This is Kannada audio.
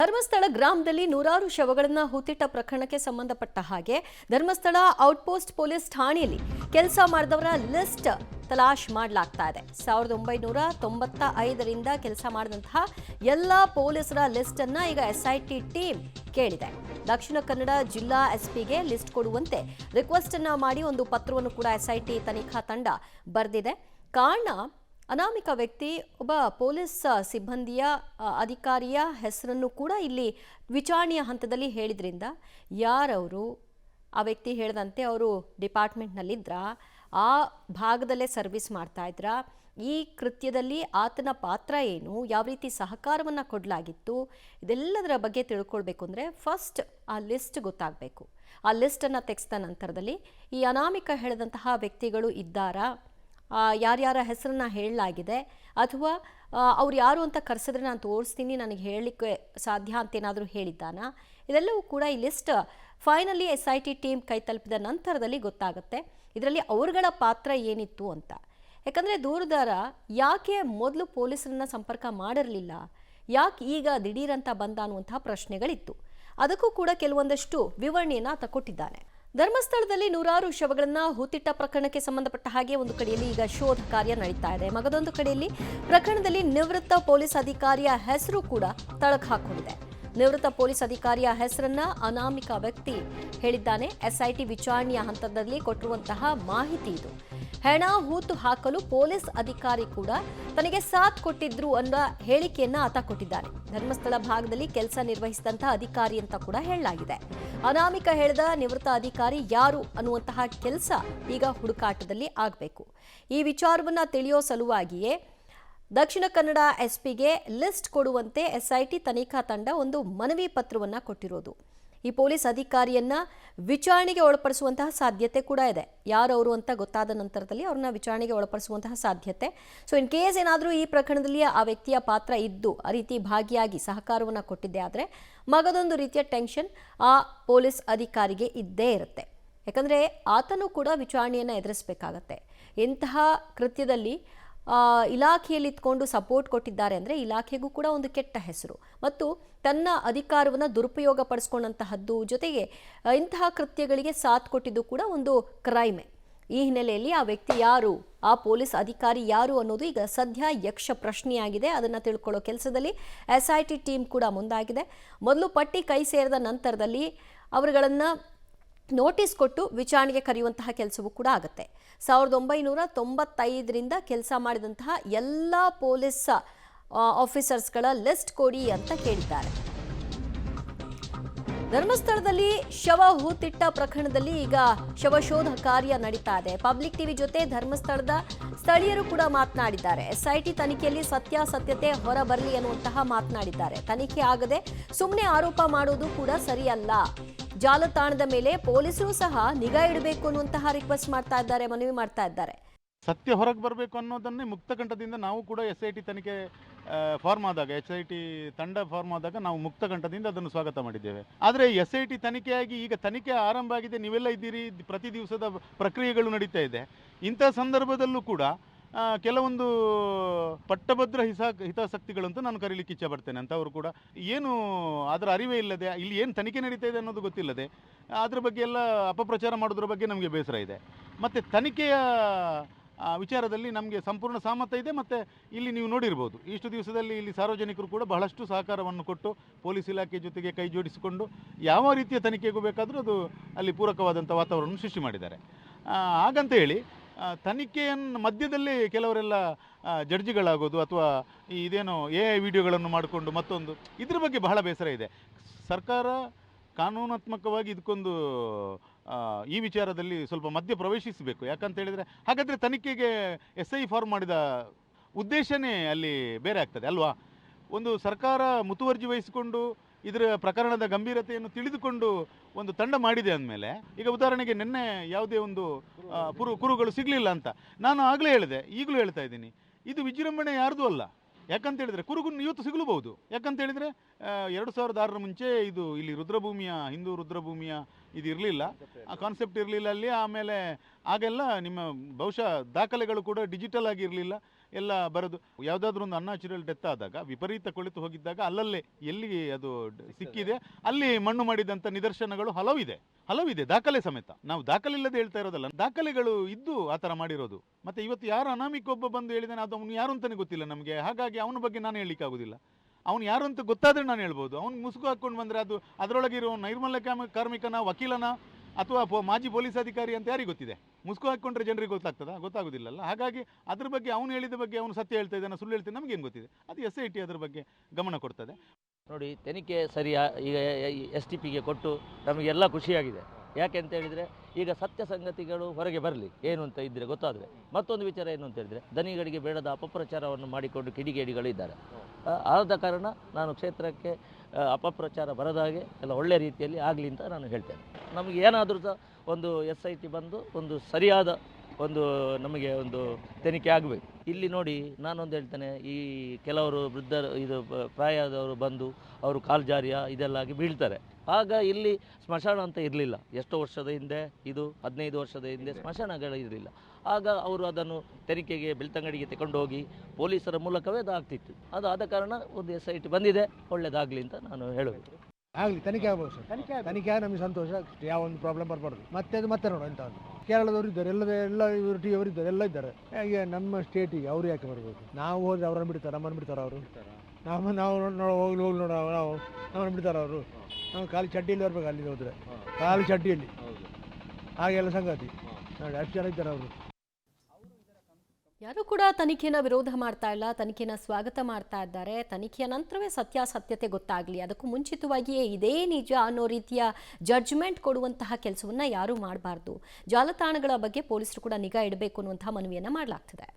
ಧರ್ಮಸ್ಥಳ ಗ್ರಾಮದಲ್ಲಿ ನೂರಾರು ಶವಗಳನ್ನು ಹೂತಿಟ್ಟ ಪ್ರಕರಣಕ್ಕೆ ಸಂಬಂಧಪಟ್ಟ ಹಾಗೆ ಧರ್ಮಸ್ಥಳ ಔಟ್ಪೋಸ್ಟ್ ಪೊಲೀಸ್ ಠಾಣೆಯಲ್ಲಿ ಕೆಲಸ ಮಾಡಿದವರ ಲಿಸ್ಟ್ ತಲಾಶ್ ಮಾಡಲಾಗ್ತಾ ಇದೆ. 1995ರಿಂದ ಕೆಲಸ ಮಾಡಿದಂತಹ ಎಲ್ಲ ಪೊಲೀಸರ ಲಿಸ್ಟ್ ಅನ್ನ ಈಗ ಎಸ್ಐಟಿ ಟೀಮ್ ಕೇಳಿದೆ. ದಕ್ಷಿಣ ಕನ್ನಡ ಜಿಲ್ಲಾ ಎಸ್ಪಿಗೆ ಲಿಸ್ಟ್ ಕೊಡುವಂತೆ ರಿಕ್ವೆಸ್ಟ್ ಅನ್ನ ಮಾಡಿ ಒಂದು ಪತ್ರವನ್ನು ಕೂಡ ಎಸ್ಐಟಿ ತನಿಖಾ ತಂಡ ಬರೆದಿದೆ. ಕಾರಣ ಅನಾಮಿಕ ವ್ಯಕ್ತಿ ಒಬ್ಬ ಪೊಲೀಸ್ ಸಿಬ್ಬಂದಿಯ ಅಧಿಕಾರಿಯ ಹೆಸರನ್ನು ಕೂಡ ಇಲ್ಲಿ ವಿಚಾರಣೆಯ ಹಂತದಲ್ಲಿ ಹೇಳಿದ್ರಿಂದ ಯಾರವರು, ಆ ವ್ಯಕ್ತಿ ಹೇಳಿದಂತೆ ಅವರು ಡಿಪಾರ್ಟ್ಮೆಂಟ್ನಲ್ಲಿದ್ರ, ಆ ಭಾಗದಲ್ಲೇ ಸರ್ವಿಸ್ ಮಾಡ್ತಾ ಇದ್ರ, ಈ ಕೃತ್ಯದಲ್ಲಿ ಆತನ ಪಾತ್ರ ಏನು, ಯಾವ ರೀತಿ ಸಹಕಾರವನ್ನು ಕೊಡಲಾಗಿತ್ತು, ಇದೆಲ್ಲದರ ಬಗ್ಗೆ ತಿಳ್ಕೊಳ್ಬೇಕು ಅಂದರೆ ಫಸ್ಟ್ ಆ ಲಿಸ್ಟ್ ಗೊತ್ತಾಗಬೇಕು. ಆ ಲಿಸ್ಟನ್ನು ತೆಗೆಸಿದ ನಂತರದಲ್ಲಿ ಈ ಅನಾಮಿಕ ಹೇಳಿದಂತಹ ವ್ಯಕ್ತಿಗಳು ಇದ್ದಾರಾ, ಯಾರ್ಯಾರ ಹೆಸರನ್ನ ಹೇಳಲಾಗಿದೆ, ಅಥವಾ ಅವ್ರು ಯಾರು ಅಂತ ಕರೆಸಿದ್ರೆ ನಾನು ತೋರಿಸ್ತೀನಿ, ನನಗೆ ಹೇಳಲಿಕ್ಕೆ ಸಾಧ್ಯ ಅಂತೇನಾದರೂ ಹೇಳಿದ್ದಾನಾ, ಇದೆಲ್ಲವೂ ಕೂಡ ಈ ಲಿಸ್ಟ್ ಫೈನಲಿ SIT ಟೀಮ್ ಕೈ ತಲುಪಿದ ನಂತರದಲ್ಲಿ ಗೊತ್ತಾಗುತ್ತೆ ಇದರಲ್ಲಿ ಅವ್ರಗಳ ಪಾತ್ರ ಏನಿತ್ತು ಅಂತ. ಯಾಕಂದರೆ ದೂರದಾರ ಯಾಕೆ ಮೊದಲು ಪೊಲೀಸರನ್ನ ಸಂಪರ್ಕ ಮಾಡಿರಲಿಲ್ಲ, ಯಾಕೆ ಈಗ ದಿಢೀರಂತ ಬಂದ ಅನ್ನುವಂತಹ ಪ್ರಶ್ನೆಗಳಿತ್ತು. ಅದಕ್ಕೂ ಕೂಡ ಕೆಲವೊಂದಷ್ಟು ವಿವರಣೆಯನ್ನು ಆತ ಕೊಟ್ಟಿದ್ದಾನೆ. ಧರ್ಮಸ್ಥಳದಲ್ಲಿ ನೂರಾರು ಶವಗಳನ್ನ ಹೂತಿಟ್ಟ ಪ್ರಕರಣಕ್ಕೆ ಸಂಬಂಧಪಟ್ಟ ಹಾಗೆ ಒಂದು ಕಡೆಯಲ್ಲಿ ಈಗ ಶೋಧ ಕಾರ್ಯ ನಡೀತಾ ಇದೆ. ಮಗದೊಂದು ಕಡೆಯಲ್ಲಿ ಪ್ರಕರಣದಲ್ಲಿ ನಿವೃತ್ತ ಪೊಲೀಸ್ ಅಧಿಕಾರಿಯ ಹೆಸರು ಕೂಡ ತಳಕು ಹಾಕೊಂಡಿದೆ. ನಿವೃತ್ತ ಪೊಲೀಸ್ ಅಧಿಕಾರಿಯ ಹೆಸರನ್ನ ಅನಾಮಿಕ ವ್ಯಕ್ತಿ ಹೇಳಿದ್ದಾನೆ. SIT ವಿಚಾರಣೆಯ ಹಂತದಲ್ಲಿ ಕೊಟ್ಟಿರುವಂತಹ ಮಾಹಿತಿ ಇದು. ಹೆಣ ಹೂತು ಹಾಕಲು ಪೊಲೀಸ್ ಅಧಿಕಾರಿ ಕೂಡ ತನಗೆ ಸಾಥ್ ಕೊಟ್ಟಿದ್ರು ಅನ್ನೋ ಹೇಳಿಕೆಯನ್ನ ಆತ ಕೊಟ್ಟಿದ್ದಾನೆ. ಧರ್ಮಸ್ಥಳ ಭಾಗದಲ್ಲಿ ಕೆಲಸ ನಿರ್ವಹಿಸಿದಂತಹ ಅಧಿಕಾರಿ ಅಂತ ಕೂಡ ಹೇಳಲಾಗಿದೆ. ಅನಾಮಿಕ ಹೇಳಿದ ನಿವೃತ್ತ ಅಧಿಕಾರಿ ಯಾರು ಅನ್ನುವಂತಹ ಕೆಲಸ ಈಗ ಹುಡುಕಾಟದಲ್ಲಿ ಆಗಬೇಕು. ಈ ವಿಚಾರವನ್ನ ತಿಳಿಯೋ ಸಲುವಾಗಿಯೇ ದಕ್ಷಿಣ ಕನ್ನಡ SPಗೆ ಲಿಸ್ಟ್ ಕೊಡುವಂತೆ SIT ತನಿಖಾ ತಂಡ ಒಂದು ಮನವಿ ಪತ್ರವನ್ನ ಕೊಟ್ಟಿರೋದು. ಈ ಪೊಲೀಸ್ ಅಧಿಕಾರಿಯನ್ನ ವಿಚಾರಣೆಗೆ ಒಳಪಡಿಸುವಂತಹ ಸಾಧ್ಯತೆ ಕೂಡ ಇದೆ. ಯಾರವರು ಅಂತ ಗೊತ್ತಾದ ನಂತರದಲ್ಲಿ ಅವ್ರನ್ನ ವಿಚಾರಣೆಗೆ ಒಳಪಡಿಸುವಂತಹ ಸಾಧ್ಯತೆ. ಸೊ ಇನ್ ಕೇಸ್ ಏನಾದರೂ ಈ ಪ್ರಕರಣದಲ್ಲಿ ಆ ವ್ಯಕ್ತಿಯ ಪಾತ್ರ ಇದ್ದು ಆ ರೀತಿ ಭಾಗಿಯಾಗಿ ಸಹಕಾರವನ್ನು ಕೊಟ್ಟಿದ್ದೆ ಆದರೆ ಮಗದೊಂದು ರೀತಿಯ ಟೆನ್ಷನ್ ಆ ಪೊಲೀಸ್ ಅಧಿಕಾರಿಗೆ ಇದ್ದೇ ಇರುತ್ತೆ. ಯಾಕಂದರೆ ಆತನೂ ಕೂಡ ವಿಚಾರಣೆಯನ್ನು ಎದುರಿಸಬೇಕಾಗತ್ತೆ. ಇಂತಹ ಕೃತ್ಯದಲ್ಲಿ ಇಲಾಖೆಯಲ್ಲಿ ಇದ್ಕೊಂಡು ಸಪೋರ್ಟ್ ಕೊಟ್ಟಿದ್ದಾರೆ ಅಂದರೆ ಇಲಾಖೆಗೂ ಕೂಡ ಒಂದು ಕೆಟ್ಟ ಹೆಸರು, ಮತ್ತು ತನ್ನ ಅಧಿಕಾರವನ್ನು ದುರುಪಯೋಗ ಪಡಿಸ್ಕೊಂಡಂತಹದ್ದು, ಜೊತೆಗೆ ಇಂತಹ ಕೃತ್ಯಗಳಿಗೆ ಸಾಥ್ ಕೊಟ್ಟಿದ್ದು ಕೂಡ ಒಂದು ಕ್ರೈಮೆ. ಈ ಹಿನ್ನೆಲೆಯಲ್ಲಿ ಆ ವ್ಯಕ್ತಿ ಯಾರು, ಆ ಪೊಲೀಸ್ ಅಧಿಕಾರಿ ಯಾರು ಅನ್ನೋದು ಈಗ ಸದ್ಯ ಯಕ್ಷ ಪ್ರಶ್ನೆಯಾಗಿದೆ. ಅದನ್ನು ತಿಳ್ಕೊಳ್ಳೋ ಕೆಲಸದಲ್ಲಿ SIT ಟೀಮ್ ಕೂಡ ಮುಂದಾಗಿದೆ. ಮೊದಲು ಪಟ್ಟಿ ಕೈ ಸೇರಿದ ನಂತರದಲ್ಲಿ ಅವರುಗಳನ್ನು ನೋಟಿಸ್ ಕೊಟ್ಟು ವಿಚಾರಣೆಗೆ ಕರೆಯುವಂತಹ ಕೆಲಸವೂ ಕೂಡ ಆಗುತ್ತೆ. 1995ರಿಂದ ಕೆಲಸ ಮಾಡಿದಂತಹ ಎಲ್ಲ ಪೊಲೀಸ್ ಆಫೀಸರ್ಸ್ಗಳ ಲಿಸ್ಟ್ ಕೊಡಿ ಅಂತ ಕೇಳಿದ್ದಾರೆ. ಧರ್ಮಸ್ಥಳದಲ್ಲಿ ಶವ ಹೂತಿಟ್ಟ ಪ್ರಕರಣದಲ್ಲಿ ಈಗ ಶವಶೋಧ ಕಾರ್ಯ ನಡೀತಾ ಇದೆ. ಪಬ್ಲಿಕ್ ಟಿವಿ ಜೊತೆ ಧರ್ಮಸ್ಥಳದ ಸ್ಥಳೀಯರು ಕೂಡ ಮಾತನಾಡಿದ್ದಾರೆ. SIT ತನಿಖೆಯಲ್ಲಿ ಸತ್ಯಾಸತ್ಯತೆ ಹೊರಬರಲಿ ಅನ್ನುವಂತಹ ಮಾತನಾಡಿದ್ದಾರೆ. ತನಿಖೆ ಆಗದೆ ಸುಮ್ಮನೆ ಆರೋಪ ಮಾಡೋದು ಕೂಡ ಸರಿಯಲ್ಲ, ಜಾಲತಾಣದ ಮೇಲೆ ಪೊಲೀಸರು ಸಹ ನಿಗಾ ಇಡಬೇಕು ಅನ್ನುವಂತಹ ರಿಕ್ವೆಸ್ಟ್ ಮಾಡ್ತಾ ಇದ್ದಾರೆ, ಮನವಿ ಮಾಡ್ತಾ ಇದ್ದಾರೆ. ಸತ್ಯ ಹೊರಗೆ ಬರಬೇಕು ಅನ್ನೋದನ್ನೇ ಮುಕ್ತಕಂಠದಿಂದ ನಾವು ಕೂಡ SIT ತನಿಖೆ ಫಾರ್ಮ್ ಆದಾಗ, SIT ತಂಡ ಫಾರ್ಮ್ ಆದಾಗ ನಾವು ಮುಕ್ತಕಂಠದಿಂದ ಅದನ್ನು ಸ್ವಾಗತ ಮಾಡಿದ್ದೇವೆ. ಆದರೆ SIT ತನಿಖೆಯಾಗಿ ಈಗ ತನಿಖೆ ಆರಂಭ ಆಗಿದೆ, ನೀವೆಲ್ಲ ಇದ್ದೀರಿ, ಪ್ರತಿ ದಿವಸದ ಪ್ರಕ್ರಿಯೆಗಳು ನಡೀತಾ ಇದೆ. ಇಂಥ ಸಂದರ್ಭದಲ್ಲೂ ಕೂಡ ಕೆಲವೊಂದು ಪಟ್ಟಭದ್ರ ಹಿತಾಸಕ್ತಿಗಳು ಅಂತ ನಾನು ಕರೀಲಿಕ್ಕೆ ಇಚ್ಛೆ ಪಡ್ತೇನೆ ಅಂತ ಅವರು ಕೂಡ ಏನು ಅದರ ಅರಿವೇ ಇಲ್ಲದೆ, ಇಲ್ಲಿ ಏನು ತನಿಖೆ ನಡೀತಾ ಇದೆ ಅನ್ನೋದು ಗೊತ್ತಿಲ್ಲದೆ ಅದರ ಬಗ್ಗೆ ಎಲ್ಲ ಅಪಪ್ರಚಾರ ಮಾಡೋದ್ರ ಬಗ್ಗೆ ನಮಗೆ ಬೇಸರ ಇದೆ. ಮತ್ತು ತನಿಖೆಯ ವಿಚಾರದಲ್ಲಿ ನಮಗೆ ಸಂಪೂರ್ಣ ಸಹಮತ ಇದೆ. ಮತ್ತು ಇಲ್ಲಿ ನೀವು ನೋಡಿರ್ಬೋದು, ಇಷ್ಟು ದಿವಸದಲ್ಲಿ ಇಲ್ಲಿ ಸಾರ್ವಜನಿಕರು ಕೂಡ ಬಹಳಷ್ಟು ಸಹಕಾರವನ್ನು ಕೊಟ್ಟು ಪೊಲೀಸ್ ಇಲಾಖೆ ಜೊತೆಗೆ ಕೈ ಜೋಡಿಸಿಕೊಂಡು ಯಾವ ರೀತಿಯ ತನಿಖೆಗೂ ಬೇಕಾದರೂ ಅದು ಅಲ್ಲಿ ಪೂರಕವಾದಂಥ ವಾತಾವರಣ ಸೃಷ್ಟಿ ಮಾಡಿದ್ದಾರೆ. ಹಾಗಂತ ಹೇಳಿ ತನಿಖೆಯನ್ನು ಮಧ್ಯದಲ್ಲಿ ಕೆಲವರೆಲ್ಲ ಜಡ್ಜಿಗಳಾಗೋದು ಅಥವಾ ಇದೇನೋ AI ವಿಡಿಯೋಗಳನ್ನು ಮಾಡಿಕೊಂಡು ಮತ್ತೊಂದು, ಇದ್ರ ಬಗ್ಗೆ ಬಹಳ ಬೇಸರ ಇದೆ. ಸರ್ಕಾರ ಕಾನೂನಾತ್ಮಕವಾಗಿ ಇದಕ್ಕೊಂದು ಈ ವಿಚಾರದಲ್ಲಿ ಸ್ವಲ್ಪ ಮಧ್ಯ ಪ್ರವೇಶಿಸಬೇಕು. ಯಾಕಂತ ಹೇಳಿದರೆ ಹಾಗಾದರೆ ತನಿಖೆಗೆ SI ಫಾರ್ಮ್ ಮಾಡಿದ ಉದ್ದೇಶನೇ ಅಲ್ಲಿ ಬೇರೆ ಆಗ್ತದೆ ಅಲ್ವಾ. ಒಂದು ಸರ್ಕಾರ ಮುತುವರ್ಜಿ ವಹಿಸಿಕೊಂಡು ಇದರ ಪ್ರಕರಣದ ಗಂಭೀರತೆಯನ್ನು ತಿಳಿದುಕೊಂಡು ಒಂದು ತಂಡ ಮಾಡಿದೆ ಅಂದಮೇಲೆ, ಈಗ ಉದಾಹರಣೆಗೆ ನಿನ್ನೆ ಯಾವುದೇ ಒಂದು ಕುರುಗಳು ಸಿಗಲಿಲ್ಲ ಅಂತ ನಾನು ಆಗಲೇ ಹೇಳಿದೆ, ಈಗಲೂ ಹೇಳ್ತಾ ಇದ್ದೀನಿ, ಇದು ವಿಜೃಂಭಣೆ ಯಾರ್ದು ಅಲ್ಲ. ಯಾಕಂತ ಹೇಳಿದರೆ ಕುರುಗು ಇವತ್ತು ಸಿಗಲೂಬಹುದು. ಯಾಕಂತ ಹೇಳಿದರೆ 2006ರ ಮುಂಚೆ ಇದು ಇಲ್ಲಿ ರುದ್ರಭೂಮಿಯ, ಹಿಂದೂ ರುದ್ರಭೂಮಿಯ ಇದು ಇರಲಿಲ್ಲ, ಆ ಕಾನ್ಸೆಪ್ಟ್ ಇರಲಿಲ್ಲ ಅಲ್ಲಿ. ಆಮೇಲೆ ಆಗೆಲ್ಲ ನಿಮ್ಮ ಬಹುಶಃ ದಾಖಲೆಗಳು ಕೂಡ ಡಿಜಿಟಲ್ ಆಗಿ ಇರಲಿಲ್ಲ. ಎಲ್ಲ ಬರೋದು. ಯಾವುದಾದ್ರೂ ಒಂದು ಅನ್ಯಾಚುರಲ್ ಡೆತ್ ಆದಾಗ, ವಿಪರೀತ ಕೊಳಿತು ಹೋಗಿದ್ದಾಗ ಅಲ್ಲಲ್ಲೇ ಎಲ್ಲಿ ಅದು ಸಿಕ್ಕಿದೆ ಅಲ್ಲಿ ಮಣ್ಣು ಮಾಡಿದಂಥ ನಿದರ್ಶನಗಳು ಹಲವಿದೆ, ದಾಖಲೆ ಸಮೇತ. ನಾವು ದಾಖಲೆ ಇಲ್ಲದೆ ಹೇಳ್ತಾ ಇರೋದಲ್ಲ, ದಾಖಲೆಗಳು ಇದ್ದು ಆ ಥರ ಮಾಡಿರೋದು. ಮತ್ತೆ ಇವತ್ತು ಯಾರು ಅನಾಮಿಕ ಒಬ್ಬ ಬಂದು ಹೇಳಿದಾನೆ, ಅದು ಅವನು ಯಾರು ಅಂತಾನೆ ಗೊತ್ತಿಲ್ಲ ನಮಗೆ. ಹಾಗಾಗಿ ಅವನ ಬಗ್ಗೆ ನಾನು ಹೇಳಲಿಕ್ಕೆ ಆಗೋದಿಲ್ಲ. ಅವ್ನು ಯಾರು ಅಂತ ಗೊತ್ತಾದ್ರೆ ನಾನು ಹೇಳ್ಬೋದು. ಅವ್ನು ಮುಸುಕು ಹಾಕ್ಕೊಂಡು ಬಂದರೆ ಅದು ಅದರೊಳಗಿರೋ ನೈರ್ಮಲ್ಯ ಕಾರ್ಮಿಕನ, ವಕೀಲನ ಅಥವಾ ಮಾಜಿ ಪೊಲೀಸ್ ಅಧಿಕಾರಿ ಅಂತ ಯಾರಿಗೆ ಗೊತ್ತಿದೆ? ಮುಸುಕು ಹಾಕ್ಕೊಂಡ್ರೆ ಜನರಿಗೆ ಗೊತ್ತಾಗೋದಿಲ್ಲಲ್ಲ. ಹಾಗಾಗಿ ಅದ್ರ ಬಗ್ಗೆ ಅವನು ಹೇಳಿದ ಬಗ್ಗೆ ಅವನು ಸತ್ಯ ಹೇಳ್ತಾ ಇದ್ದಾನೆ, ಸುಳ್ಳು ಹೇಳ್ತಾನೆ, ನಮಗೇನು ಗೊತ್ತಿದೆ? ಅದು SIT ಅದ್ರ ಬಗ್ಗೆ ಗಮನ ಕೊಡ್ತದೆ. ನೋಡಿ, ತನಿಖೆ ಸರಿಯಾ ಈಗ STPಗೆ ಕೊಟ್ಟು ನಮಗೆಲ್ಲ ಖುಷಿಯಾಗಿದೆ. ಯಾಕೆ ಅಂತ ಹೇಳಿದರೆ, ಈಗ ಸತ್ಯ ಸಂಗತಿಗಳು ಹೊರಗೆ ಬರಲಿ, ಏನು ಅಂತ ಇದ್ದರೆ ಗೊತ್ತಾದರೆ. ಮತ್ತೊಂದು ವಿಚಾರ ಏನು ಅಂತ ಹೇಳಿದರೆ, ದನಿಗಳಿಗೆ ಬೇಡದ ಅಪಪ್ರಚಾರವನ್ನು ಮಾಡಿಕೊಂಡು ಕಿಡಿಗೇಡಿಗಳಿದ್ದಾರೆ. ಆದ ಕಾರಣ ನಾನು ಕ್ಷೇತ್ರಕ್ಕೆ ಅಪಪ್ರಚಾರ ಬರದ ಹಾಗೆ ಎಲ್ಲ ಒಳ್ಳೆಯ ರೀತಿಯಲ್ಲಿ ಆಗಲಿ ಅಂತ ನಾನು ಹೇಳ್ತೇನೆ. ನಮಗೆ ಏನಾದರೂ ಸಹ ಒಂದು SIT ಬಂದು ಒಂದು ಸರಿಯಾದ ನಮಗೆ ಒಂದು ತನಿಖೆ ಆಗಬೇಕು. ಇಲ್ಲಿ ನೋಡಿ, ನಾನೊಂದು ಹೇಳ್ತೇನೆ, ಈ ಕೆಲವರು ವೃದ್ಧರು, ಇದು ಪ್ರಾಯದವರು ಬಂದು ಅವರು ಕಾಲ್ಜಾರಿಯ ಇದೆಲ್ಲಾಗಿ ಬೀಳ್ತಾರೆ. ಆಗ ಇಲ್ಲಿ ಸ್ಮಶಾನ ಅಂತ ಇರಲಿಲ್ಲ. ಎಷ್ಟೋ ವರ್ಷದ ಹಿಂದೆ, ಇದು 15 ವರ್ಷದ ಹಿಂದೆ ಸ್ಮಶಾನಗಳು ಇರಲಿಲ್ಲ. ಆಗ ಅವರು ಅದನ್ನು ತನಿಖೆಗೆ ಬೆಳ್ತಂಗಡಿಗೆ ತಗೊಂಡು ಹೋಗಿ ಪೊಲೀಸರ ಮೂಲಕವೇ ಅದು ಆಗ್ತಿತ್ತು. ಅದು ಆದ ಕಾರಣ ಒಂದು SIT ಬಂದಿದೆ, ಒಳ್ಳೆಯದಾಗಲಿ ಅಂತ ನಾನು ಹೇಳೋದು. ಆಗಲಿ, ತನಿಖೆ ಆಗ್ಬೋದು ಸರ್. ತನಿಖೆ ಆಗಿ ನಮಗೆ ಸಂತೋಷ. ಯಾವ ಒಂದು ಪ್ರಾಬ್ಲಮ್ ಬರಬಾರ್ದು. ಮತ್ತೆ ನೋಡು ಅಂತ ಕೇರಳದವರು ಇದ್ದಾರೆ, ಎಲ್ಲ ಇವರು ಟಿ ಅವರು ಇದ್ದಾರೆ, ಎಲ್ಲ ಇದ್ದಾರೆ. ಈಗ ನಮ್ಮ ಸ್ಟೇಟಿಗೆ ಅವರು ಯಾಕೆ ಬರಬೇಕು? ನಾವು ಹೋದ್ರೆ ಅವ್ರನ್ನ ಬಿಡ್ತಾರೆ, ನಮ್ಮನ್ನು ಬಿಡ್ತಾರೆ ಅವರು. ನಾವು ಹೋಗ್ಲಿ ನೋಡ, ನಮ್ಮನ್ನು ಬಿಡ್ತಾರೆ ಅವರು. ನಾವು ಖಾಲಿ ಚಡ್ಡಿಯಲ್ಲಿ ಬರ್ಬೇಕು, ಅಲ್ಲಿ ಹೋದರೆ ಖಾಲಿ ಚಡ್ಡಿಯಲ್ಲಿ. ಹಾಗೆಲ್ಲ ಸಂಗತಿ ನೋಡಿ, ಅಷ್ಟು ಜನ ಇದ್ದಾರೆ ಅವರು. ಯಾರು ಕೂಡ ತನಿಖೆನ ವಿರೋಧ ಮಾಡ್ತಾ ಇಲ್ಲ, ತನಿಖೆನ ಸ್ವಾಗತ ಮಾಡ್ತಾ ಇದ್ದಾರೆ. ತನಿಖೆಯ ನಂತರವೇ ಸತ್ಯಾಸತ್ಯತೆ ಗೊತ್ತಾಗಲಿ, ಅದಕ್ಕೂ ಮುಂಚಿತವಾಗಿಯೇ ಇದೇ ನಿಜ ಅನ್ನೋ ರೀತಿಯ ಜಡ್ಜ್ಮೆಂಟ್ ಕೊಡುವಂತಹ ಕೆಲಸವನ್ನ ಯಾರೂ ಮಾಡಬಾರ್ದು. ಜಾಲತಾಣಗಳ ಬಗ್ಗೆ ಪೊಲೀಸರು ಕೂಡ ನಿಗಾ ಇಡಬೇಕು ಅನ್ನುವಂತಹ ಮನವಿಯನ್ನ ಮಾಡಲಾಗ್ತಿದೆ.